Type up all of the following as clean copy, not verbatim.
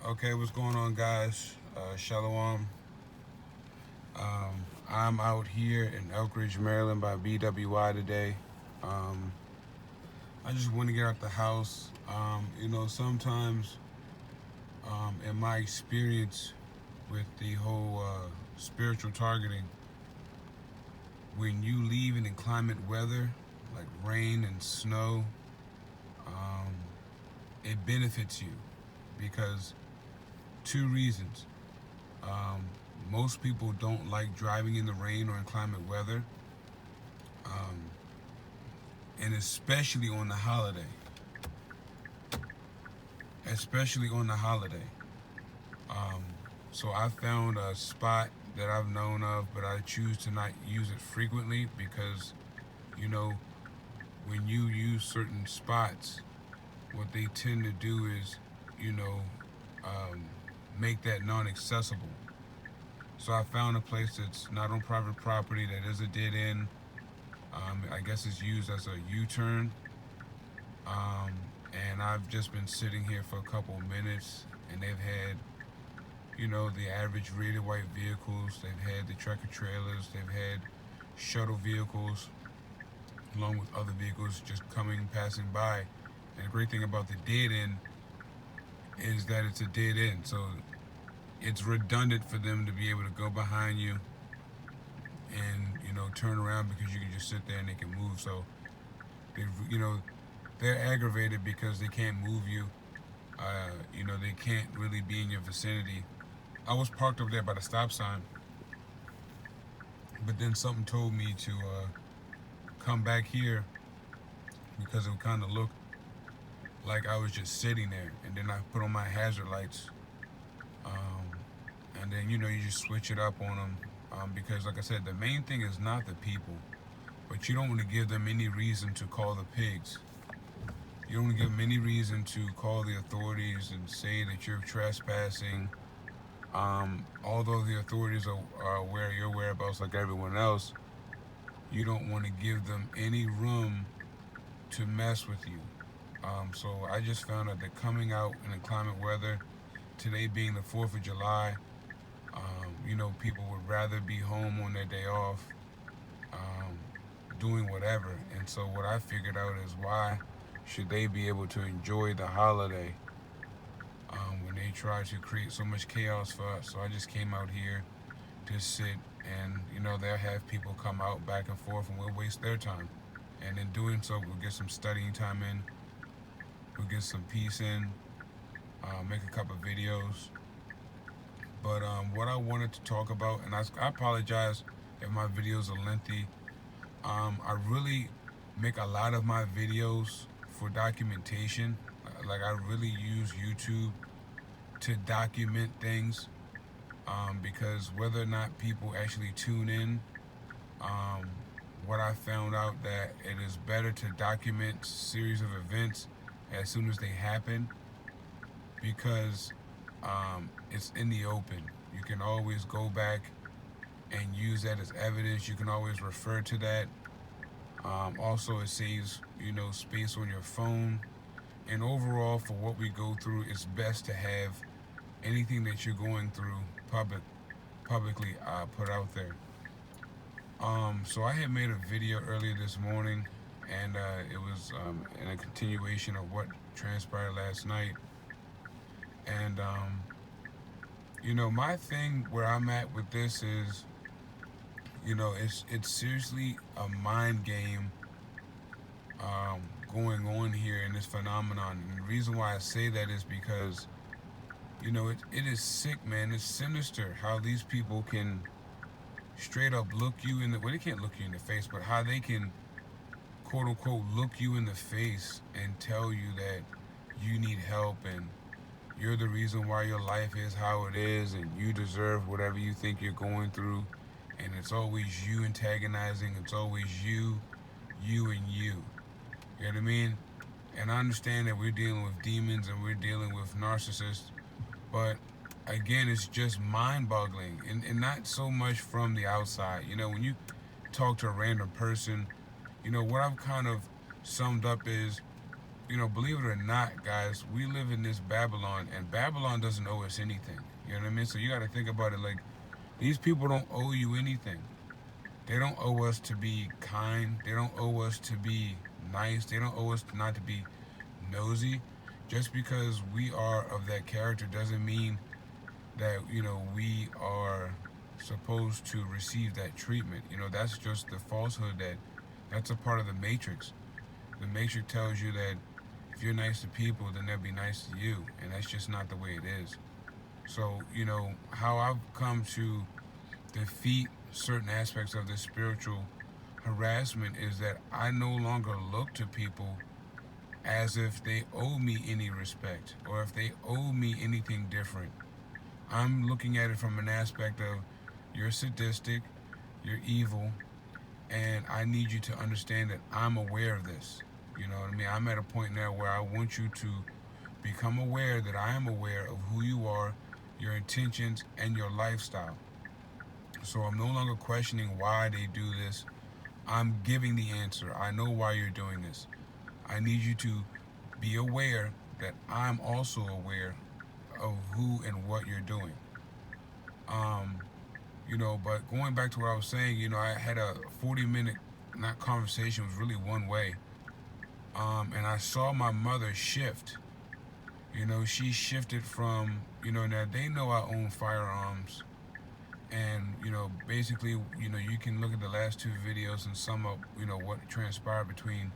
Okay, what's going on, guys? Shalom. I'm out here in Elk Ridge, Maryland by BWI today. Um, I just want to get out the house. Sometimes in my experience with the whole spiritual targeting, when you leave in inclement weather like rain and snow, um, it benefits you because two reasons. Um, Most people don't like driving in the rain or inclement weather, um, and especially on the holiday. Especially on the holiday. Um, so I found a spot that I've known of, but I choose to not use it frequently because, you know, when you use certain spots, what they tend to do is, you know, um, make that non-accessible. So I found a place that's not on private property that is a dead end. I guess it's used as a U-turn. Um, and I've just been sitting here for a couple of minutes, and they've had, the average rated white vehicles. They've had the tractor trailers. They've had shuttle vehicles, along with other vehicles just coming, passing by. And the great thing about the dead end is that it's a dead end, so it's redundant for them to be able to go behind you and turn around because you can just sit there and they can move. So they they're aggravated because they can't move you. They can't really be in your vicinity. I was parked over there by the stop sign, but then something told me to come back here because it kind of looked like I was just sitting there. And then I put on my hazard lights, and then you just switch it up on them, because, like I said, the main thing is not the people, but you don't want to give them any reason to call the pigs. You don't want to give them any reason to call the authorities and say that you're trespassing. Although the authorities are aware of your whereabouts like everyone else, you don't want to give them any room to mess with you. So I just found out that coming out in inclement weather, today being the 4th of July, people would rather be home on their day off, doing whatever. And so what I figured out is, why should they be able to enjoy the holiday when they try to create so much chaos for us? So I just came out here to sit, and they'll have people come out back and forth, and we'll waste their time. And in doing so, we'll get some studying time in, we'll get some peace in, make a couple of videos. But what I wanted to talk about, and I apologize if my videos are lengthy. I really make a lot of my videos for documentation. Like, I really use YouTube to document things, because whether or not people actually tune in, what I found out that it is better to document series of events as soon as they happen, because it's in the open. You can always go back and use that as evidence. You can always refer to that. Also, it saves space on your phone. And overall, for what we go through, it's best to have anything that you're going through publicly put out there. So I had made a video earlier this morning, and it was in a continuation of what transpired last night. And my thing where I'm at with this is, it's seriously a mind game going on here in this phenomenon. And the reason why I say that is because, it is sick, man. It's sinister how these people can straight up look you in the, well, they can't look you in the face, but how they can, quote unquote, look you in the face and tell you that you need help, and you're the reason why your life is how it is, and you deserve whatever you think you're going through. And it's always you antagonizing. It's always you, and you. You know what I mean? And I understand that we're dealing with demons and we're dealing with narcissists, but again, it's just mind-boggling, and not so much from the outside. When you talk to a random person, what I've kind of summed up is, believe it or not, guys, we live in this Babylon, and Babylon doesn't owe us anything. You know what I mean? So you got to think about it like these people don't owe you anything. They don't owe us to be kind. They don't owe us to be nice. They don't owe us not to be nosy. Just because we are of that character doesn't mean that, we are supposed to receive that treatment. That's just the falsehood that's a part of the matrix. The matrix tells you that if you're nice to people, then they'll be nice to you. And that's just not the way it is. So, how I've come to defeat certain aspects of this spiritual harassment is that I no longer look to people as if they owe me any respect or if they owe me anything different. I'm looking at it from an aspect of you're sadistic, you're evil, and I need you to understand that I'm aware of this. You know what I mean? I'm at a point now where I want you to become aware that I am aware of who you are, your intentions, and your lifestyle. So I'm no longer questioning why they do this. I'm giving the answer. I know why you're doing this. I need you to be aware that I'm also aware of who and what you're doing. But going back to what I was saying, I had a 40-minute, not conversation, it was really one way. And I saw my mother shift. She shifted from, now they know I own firearms. And, basically, you can look at the last two videos and sum up, what transpired between,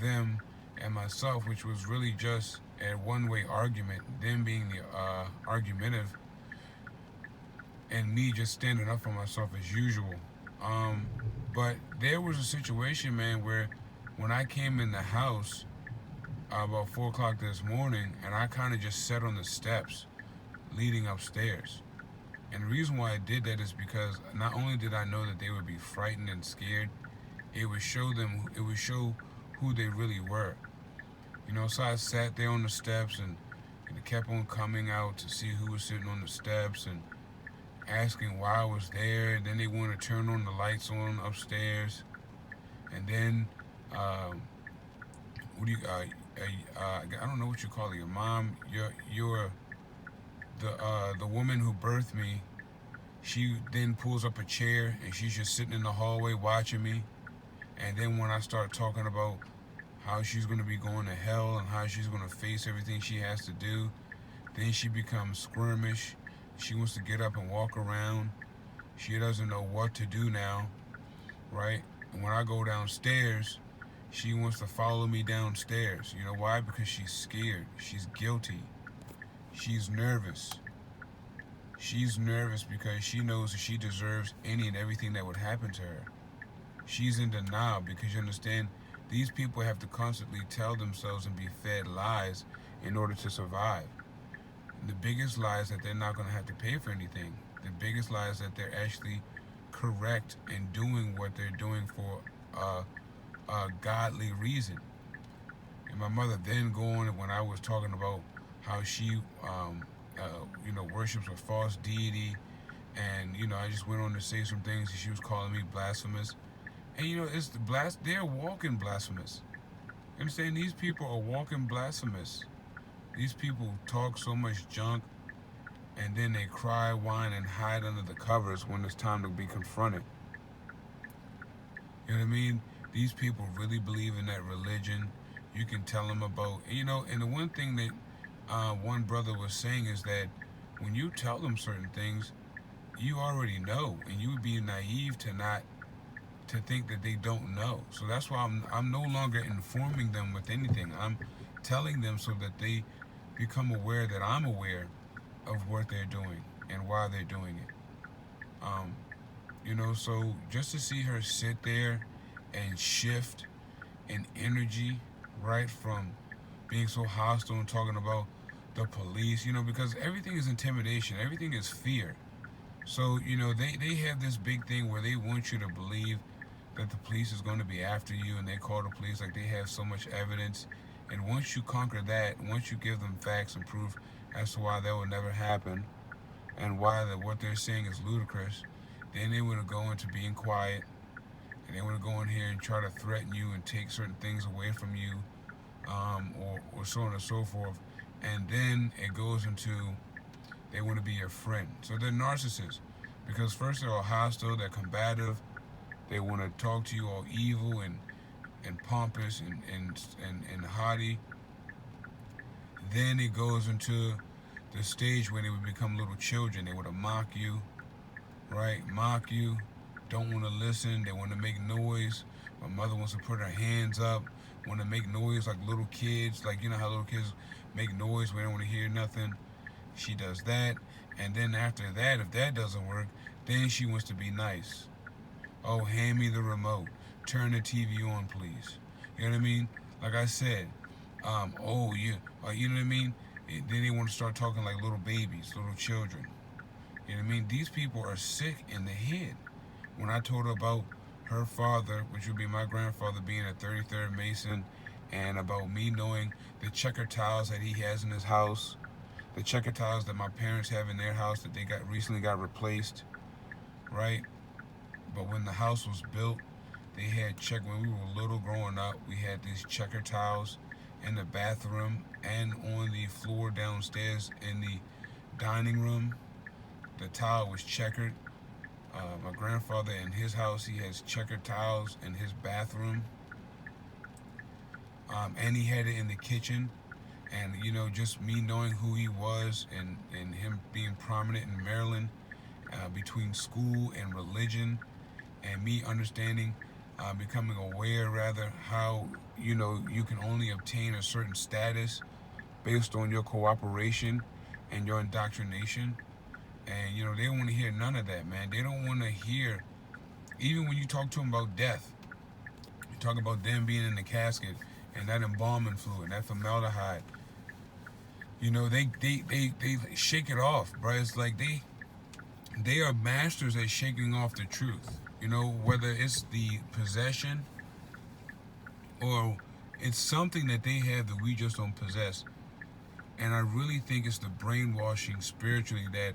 them and myself, which was really just a one-way argument, them being the argumentative, and me just standing up for myself as usual. But there was a situation, man, where when I came in the house about 4 o'clock this morning, and I kind of just sat on the steps leading upstairs. And the reason why I did that is because not only did I know that they would be frightened and scared, it would show who they really were. So I sat there on the steps and it kept on coming out to see who was sitting on the steps and asking why I was there. And then they want to turn on the lights on upstairs. And then, I don't know what you call it, your mom, the woman who birthed me, she then pulls up a chair and she's just sitting in the hallway watching me. And then when I start talking about how she's going to be going to hell and how she's going to face everything she has to do, then she becomes squirmish. She wants to get up and walk around. She doesn't know what to do now, right? And when I go downstairs, she wants to follow me downstairs. You know why? Because she's scared. She's guilty. She's nervous. She's nervous because she knows that she deserves any and everything that would happen to her. She's in denial because, you understand, these people have to constantly tell themselves and be fed lies in order to survive. And the biggest lie is that they're not going to have to pay for anything. The biggest lie is that they're actually correct in doing what they're doing for a godly reason. And my mother then going, when I was talking about how she, worships a false deity, and I just went on to say some things, and she was calling me blasphemous. And they're walking blasphemous. You understand? These people are walking blasphemous. These people talk so much junk, and then they cry, whine, and hide under the covers when it's time to be confronted. You know what I mean? These people really believe in that religion. You can tell them about, and the one thing that one brother was saying is that when you tell them certain things, you already know, and you would be naive to think that they don't know. So that's why I'm no longer informing them with anything. I'm telling them so that they become aware that I'm aware of what they're doing and why they're doing it. So just to see her sit there and shift in energy, right, from being so hostile and talking about the police, because everything is intimidation, everything is fear. So, they have this big thing where they want you to believe that the police is going to be after you, and they call the police like they have so much evidence. And once you conquer that, once you give them facts and proof as to why that will never happen and why what they're saying is ludicrous, then they want to go into being quiet and they want to go in here and try to threaten you and take certain things away from you, or so on and so forth. And then it goes into they want to be your friend. So they're narcissists because first they're all hostile, they're combative, they want to talk to you all evil and pompous and haughty. Then it goes into the stage where they would become little children. They would mock you, right? Mock you, don't want to listen, they want to make noise. My mother wants to put her hands up, want to make noise like little kids. Like, you know how little kids make noise when they don't want to hear nothing? She does that. And then after that, if that doesn't work, then she wants to be nice. Oh, hand me the remote. Turn the TV on, please. You know what I mean? Like I said, you know what I mean? Then they want to start talking like little babies, little children. You know what I mean? These people are sick in the head. When I told her about her father, which would be my grandfather, being a 33rd Mason, and about me knowing the checker tiles that he has in his house, the checker tiles that my parents have in their house that they recently got replaced, right? But when the house was built, they had when we were little growing up, we had these checker tiles in the bathroom and on the floor downstairs in the dining room. The tile was checkered. My grandfather in his house, he has checkered tiles in his bathroom. And he had it in the kitchen. And, you know, just me knowing who he was and him being prominent in Maryland, between school and religion, and me understanding, becoming aware rather, how, you know, you can only obtain a certain status based on your cooperation and your indoctrination. And, you know, they don't want to hear none of that, man. They don't want to hear, even when you talk to them about death, you talk about them being in the casket and that embalming fluid, that formaldehyde. You know, they shake it off, bro. It's like they are masters at shaking off the truth. You know, whether it's the possession or it's something that they have that we just don't possess. And I really think it's the brainwashing spiritually that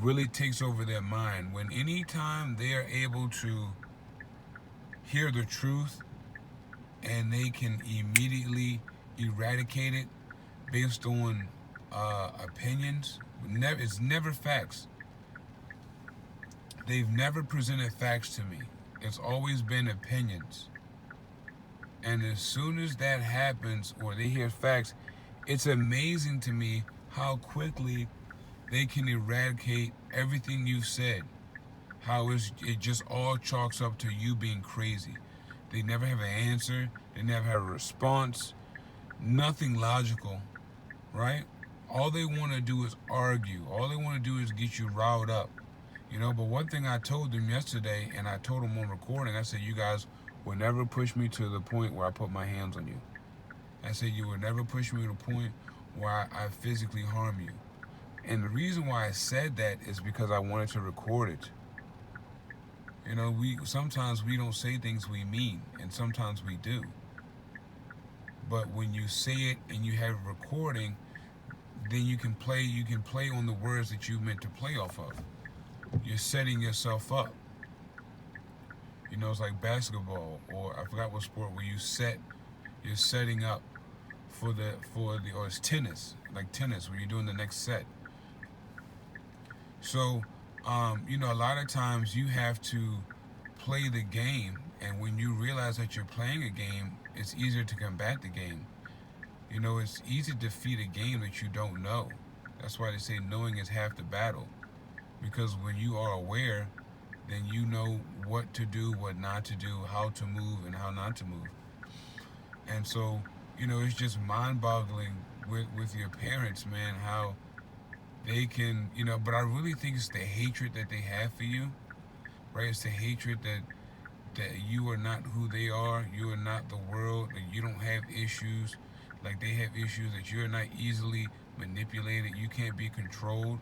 really takes over their mind. When anytime they are able to hear the truth and they can immediately eradicate it based on opinions, it's never facts. They've never presented facts to me. It's always been opinions. And as soon as that happens, or they hear facts, it's amazing to me how quickly they can eradicate everything you've said. How it just all chalks up to you being crazy. They never have an answer. They never have a response. Nothing logical, right? All they want to do is argue. All they want to do is get you riled up. You know, but one thing I told them yesterday, and I told them on recording, I said, you guys will never push me to the point where I put my hands on you. I said, you will never push me to the point where I physically harm you. And the reason why I said that is because I wanted to record it. You know, sometimes we don't say things we mean, and sometimes we do. But when you say it and you have a recording, then you can play on the words that you meant to play off of. You're setting yourself up. You know, it's like basketball, or I forgot what sport where you're setting up for the or it's tennis, like tennis where you're doing the next set. So, you know, a lot of times you have to play the game, and when you realize that you're playing a game, it's easier to combat the game. You know, it's easy to defeat a game that you don't know. That's why they say knowing is half the battle. Because when you are aware, then you know what to do, what not to do, how to move, and how not to move. And so, you know, it's just mind-boggling with your parents, man, how they can, you know, but I really think it's the hatred that they have for you, right? It's the hatred that you are not who they are, you are not the world, that you don't have issues like they have issues, that you're not easily manipulated, you can't be controlled.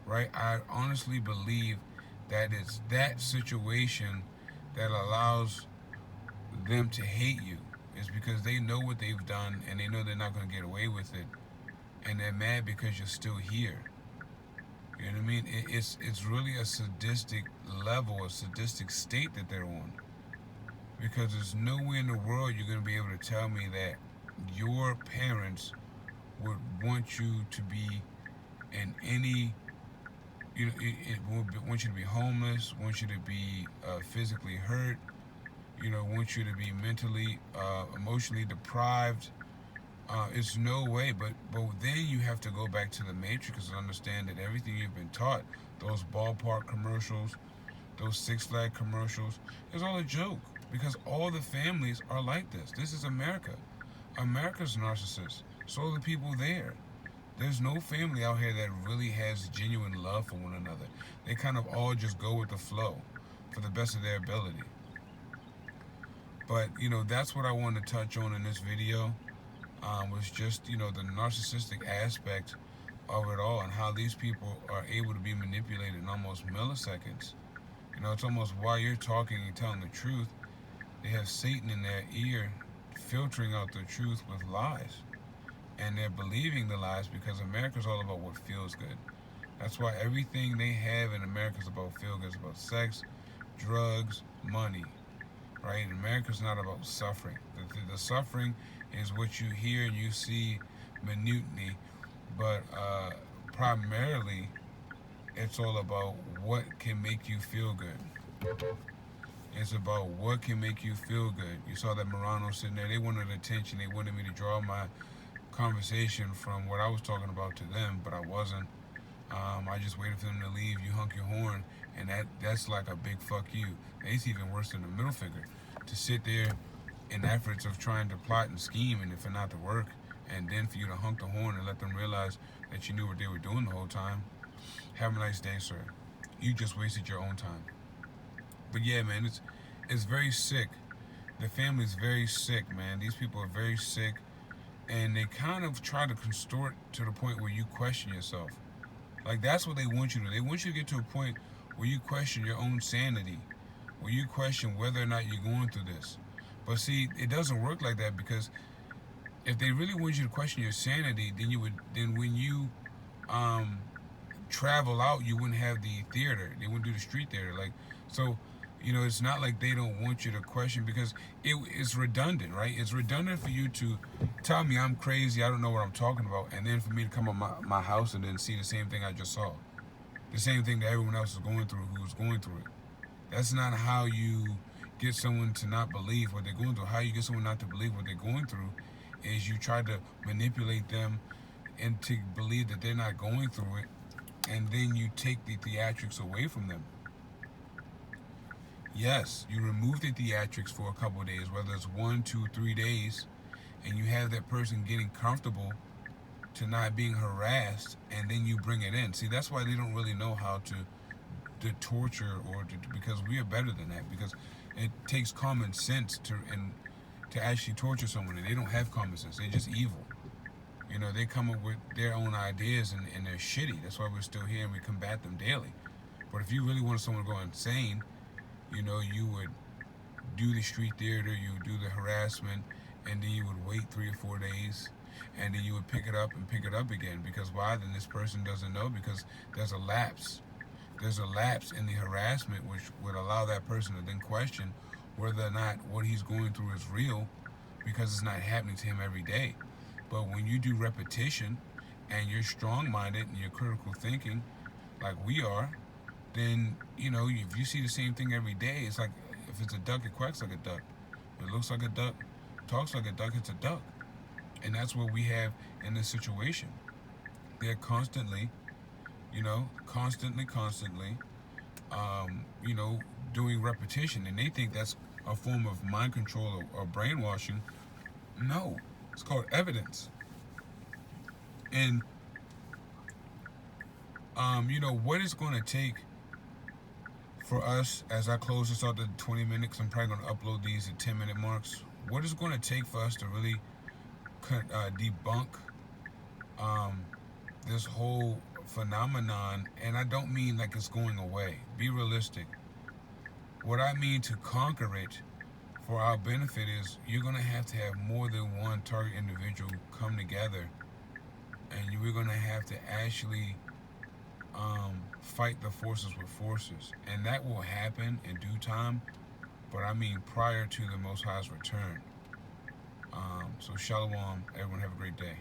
Right? I honestly believe that it's that situation that allows them to hate you. It's because they know what they've done and they know they're not going to get away with it. And they're mad because you're still here. You know what I mean? It's really a sadistic level, a sadistic state that they're on. Because there's nowhere in the world you're going to be able to tell me that your parents would want you to be in any, it would want you to be homeless, want you to be physically hurt, want you to be mentally, emotionally deprived. It's no way, but then you have to go back to the matrix and understand that everything you've been taught, those ballpark commercials, those Six Flag commercials, is all a joke. Because all the families are like this. This is America. America's narcissists. So are the people there. There's no family out here that really has genuine love for one another. They kind of all just go with the flow for the best of their ability. But, that's what I wanted to touch on in this video. Was just, the narcissistic aspect of it all and how these people are able to be manipulated in almost milliseconds. It's almost while you're talking and telling the truth, they have Satan in their ear filtering out the truth with lies. And they're believing the lies because America's all about what feels good. That's why everything they have in America is about feel good. It's about sex, drugs, money. Right? America's not about suffering. The suffering is what you hear and you see minutely, but primarily it's all about what can make you feel good. It's about what can make you feel good. You saw that Morano sitting there. They wanted attention. They wanted me to draw my conversation from what I was talking about to them, but I wasn't. I just waited for them to leave. You hunk your horn, and that's like a big fuck you. It's even worse than the middle finger. To sit there in efforts of trying to plot and scheme and for not to work, and then for you to hunk the horn and let them realize that you knew what they were doing the whole time. Have a nice day, sir. You just wasted your own time. But yeah, man, it's very sick. The family's very sick, man. These people are very sick, and they kind of try to contort to the point where you question yourself. Like, that's what they want you to do. They want you to get to a point where you question your own sanity, where you question whether or not you're going through this. But see, it doesn't work like that, because if they really want you to question your sanity, then when you travel out, you wouldn't have the theater. They wouldn't do the street theater. Like, so, it's not like they don't want you to question, because it's redundant, right? It's redundant for you to tell me I'm crazy, I don't know what I'm talking about, and then for me to come on my house and then see the same thing I just saw. The same thing that everyone else is going through who's going through it. That's not how you get someone to not believe what they're going through. How you get someone not to believe what they're going through is you try to manipulate them into believe that they're not going through it, and then you take the theatrics away from them. Yes, you remove the theatrics for a couple of days, whether it's 1, 2, 3 days, and you have that person getting comfortable to not being harassed, and then you bring it in. See, that's why they don't really know how to torture, because we are better than that, because it takes common sense to actually torture someone, and they don't have common sense. They're just evil. They come up with their own ideas, and they're shitty. That's why we're still here and we combat them daily. But if you really want someone to go insane, you would do the street theater, you would do the harassment, and then you would wait 3 or 4 days, and then you would pick it up and pick it up again. Because why? Then this person doesn't know, because there's a lapse. There's a lapse in the harassment, which would allow that person to then question whether or not what he's going through is real, because it's not happening to him every day. But when you do repetition and you're strong-minded and you're critical thinking like we are, then, if you see the same thing every day, it's like, if it's a duck, it quacks like a duck. If it looks like a duck, talks like a duck, it's a duck. And that's what we have in this situation. They're constantly, doing repetition, and they think that's a form of mind control or brainwashing. No, it's called evidence. And, what it's going to take for us, as I close this out to 20 minutes, I'm probably going to upload these at 10-minute marks. What is going to take for us to really debunk this whole phenomenon, and I don't mean like it's going away. Be realistic. What I mean to conquer it for our benefit is you're going to have more than one target individual come together, and we're going to have to actually fight the forces with forces, and that will happen in due time. but I mean prior to the Most High's return. So shalom, everyone have a great day.